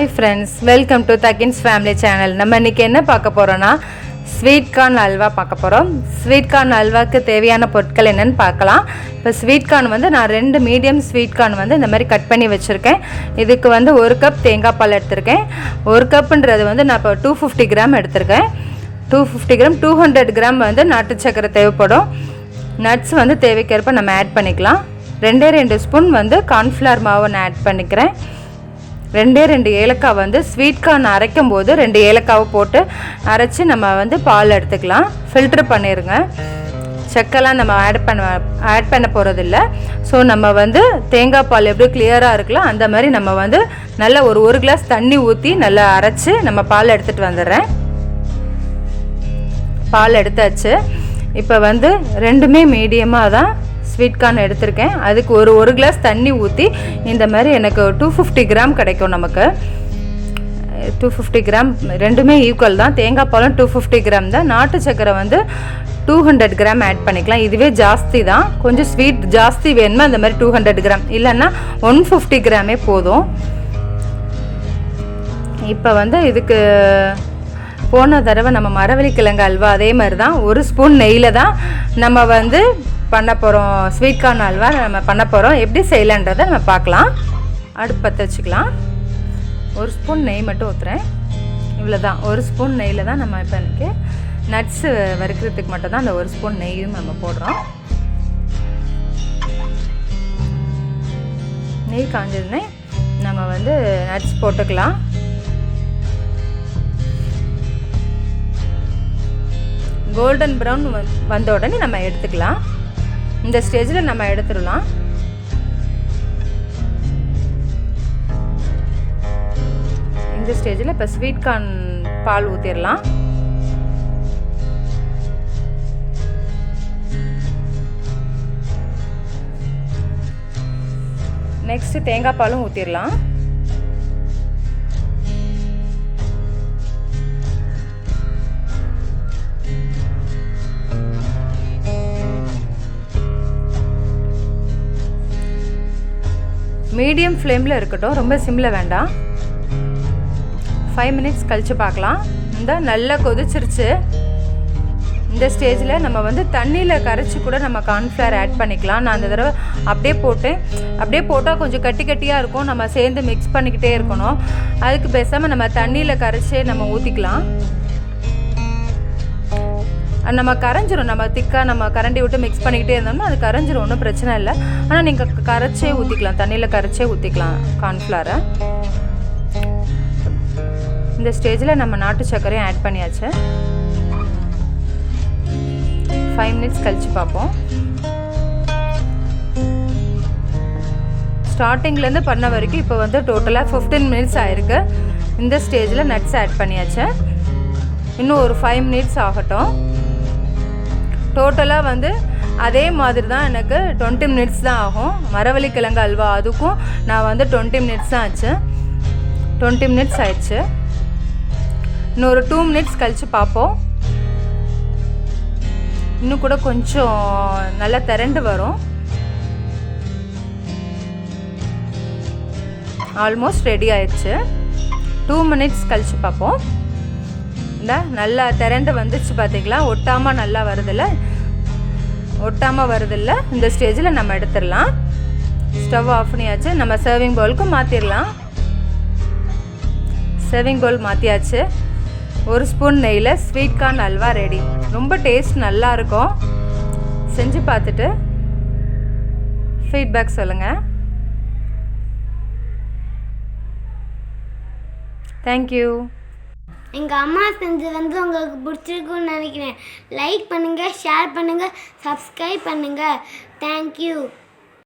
Hi friends, welcome to Takyn's family channel. நம்ம இன்னைக்கு என்ன பார்க்க போறோம்னா ஸ்வீட் கார்ன் அல்வா பார்க்க போறோம். ஸ்வீட் கார்ன் அல்வாக்கு தேவையான பொருட்கள் என்னன்னு பார்க்கலாம். இப்போ ஸ்வீட் கார்ன் வந்து நான் 2 மீடியம் ஸ்வீட் கார்ன் வந்து இந்த மாதிரி கட் பண்ணி வச்சிருக்கேன். இதுக்கு வந்து 1 கப் தேங்காய் பால் எடுத்துர்க்கேன். 1 கப்ன்றது வந்து நான் இப்போ 250 கிராம் எடுத்துர்க்கேன். 250 கிராம் 200 கிராம் வந்து நாட்டு சக்கரை தேவைப்படும். நட்ஸ் வந்து தேவைக்கேற்ப நம்ம ஆட் பண்ணிக்கலாம். 2 ஸ்பூன் வந்து கார்ன்ஃப்ளவர் மாவை நான் ஆட் பண்ணிக்கிறேன். 2 ஏலக்காய் வந்து ஸ்வீட் கார்ன் அரைக்கும் போது 2 ஏலக்காவை போட்டு அரைச்சி நம்ம வந்து பால் எடுத்துக்கலாம். ஃபில்ட்ரு பண்ணிடுங்க. சக்கெல்லாம் நம்ம ஆட் பண்ண போகிறதில்ல. ஸோ நம்ம வந்து தேங்காய் பால் எப்படி கிளியராக இருக்கலாம் அந்த மாதிரி நம்ம வந்து நல்லா ஒரு கிளாஸ் தண்ணி ஊற்றி நல்லா அரைச்சி நம்ம பால் எடுத்துகிட்டு வந்துடுறேன். பால் எடுத்தாச்சு. இப்போ வந்து ரெண்டுமே மீடியமாக தான் ஸ்வீட் கார்ன் எடுத்திருக்கேன். அதுக்கு ஒரு கிளாஸ் தண்ணி ஊற்றி இந்த மாதிரி எனக்கு 250 கிராம் கிடைக்கும். நமக்கு 250 கிராம் ரெண்டுமே ஈக்குவல் தான். தேங்காய் பாலும் 250 கிராம் தான். நாட்டு சக்கரை வந்து 200 கிராம் ஆட் பண்ணிக்கலாம். இதுவே ஜாஸ்தி தான். கொஞ்சம் ஸ்வீட் ஜாஸ்தி வேணுமா அந்த மாதிரி 200 கிராம், இல்லைன்னா 150 கிராமே போதும். இப்போ வந்து இதுக்கு போன தடவை நம்ம மரவள்ளி கிழங்கு அல்வா அதே மாதிரி தான் 1 ஸ்பூன் நெய்யில் தான் நம்ம வந்து பண்ண போகிறோம். ஸ்வீட் கார்ன் அல்வா நம்ம பண்ண போகிறோம். எப்படி செய்யலான்றதை நம்ம பார்க்கலாம். அடுப்பு பற்ற வச்சுக்கலாம். 1 ஸ்பூன் நெய் மட்டும் ஊற்றுறேன். இவ்வளோ தான். 1 ஸ்பூன் நெய்யில் தான் நம்ம இப்போ எனக்கு நட்ஸு வறுக்கிறதுக்கு மட்டும் தான் அந்த 1 ஸ்பூன் நெய்யும் நம்ம போடுறோம். நெய் காஞ்சதுன்னே நம்ம வந்து நட்ஸ் போட்டுக்கலாம். கோல்டன் ப்ரௌன் வந்த உடனே நம்ம எடுத்துக்கலாம். இந்த ஸ்டேஜில் நம்ம எடுத்துடலாம். இந்த ஸ்டேஜில் இப்போ ஸ்வீட் கார்ன் பால் ஊற்றிடலாம். நெக்ஸ்ட்டு தேங்காய் பாலும் ஊற்றிடலாம். மீடியம் ஃப்ளேமில் இருக்கட்டும், ரொம்ப சிம்மில் வேண்டாம். 5 மினிட்ஸ் கழித்து பார்க்கலாம். இந்த நல்லா கொதிச்சிருச்சு. இந்த ஸ்டேஜில் நம்ம வந்து தண்ணியில் கரைச்சி கூட நம்ம கார்ன்ஃப்ளவர் ஆட் பண்ணிக்கலாம். நான் அந்த தடவை அப்படியே போட்டேன். அப்படியே போட்டால் கொஞ்சம் கட்டி கட்டியாக இருக்கும். நம்ம சேர்ந்து மிக்ஸ் பண்ணிக்கிட்டே இருக்கணும். அதுக்கு பேசாமல் நம்ம தண்ணியில் கரைச்சி நம்ம ஊற்றிக்கலாம். நம்ம கரைஞ்சிரும். நம்ம திக்காக நம்ம கரண்டி விட்டு மிக்ஸ் பண்ணிக்கிட்டே இருந்தோம்னா அது கரைஞ்சிரும். ஒன்றும் பிரச்சனை இல்லை. ஆனால் நீங்கள் கரைச்சே ஊற்றிக்கலாம். தண்ணியில் கரைச்சே ஊற்றிக்கலாம் கார்ன்ஃப்ளவரை. இந்த ஸ்டேஜில் நம்ம நாட்டு சர்க்கரையும் ஆட் பண்ணியாச்சு. 5 மினிட்ஸ் கழித்து பார்ப்போம். ஸ்டார்டிங்லேருந்து பண்ண வரைக்கும் இப்போ வந்து டோட்டலாக 15 மினிட்ஸ் ஆகிருக்கு. இந்த ஸ்டேஜில் நட்ஸ் ஆட் பண்ணியாச்சு. இன்னும் ஒரு 5 மினிட்ஸ் ஆகட்டும். டோட்டலாக வந்து அதே மாதிரி தான் எனக்கு 20 மினிட்ஸ் தான் ஆகும். மரவள்ளி கிழங்கு அல்வா அதுக்கும் நான் வந்து 20 மினிட்ஸ் தான் ஆச்சு. 20 மினிட்ஸ் ஆயிடுச்சு. இன்னும் ஒரு 2 மினிட்ஸ் கழித்து பார்ப்போம். இன்னும் கூட கொஞ்சம் நல்லா திரண்டு வரும். ஆல்மோஸ்ட் ரெடி ஆயிடுச்சு. 2 மினிட்ஸ் கழித்து பார்ப்போம். இந்த நல்லா திரண்டு வந்துச்சு பார்த்தீங்களா? ஒட்டாமல் நல்லா வருதில்ல? ஒட்டாமல் வருதில்ல? இந்த ஸ்டேஜில் நம்ம எடுத்துடலாம். ஸ்டவ் ஆஃப் பண்ணியாச்சு. நம்ம சர்விங் பவுலுக்கு மாற்றிடலாம். சர்விங் பவுல் மாற்றியாச்சு. 1 ஸ்பூன் நெய்யில் ஸ்வீட் கார்ன் அல்வா ரெடி. ரொம்ப டேஸ்ட் நல்லாயிருக்கும். செஞ்சு பார்த்துட்டு ஃபீட்பேக் சொல்லுங்கள். தேங்க்யூ. எங்கள் அம்மா செஞ்சது வந்து உங்களுக்கு பிடிச்சிருக்குன்னு நினைக்கிறேன். லைக் பண்ணுங்கள், ஷேர் பண்ணுங்கள், சப்ஸ்கிரைப் பண்ணுங்கள். தேங்க்யூ.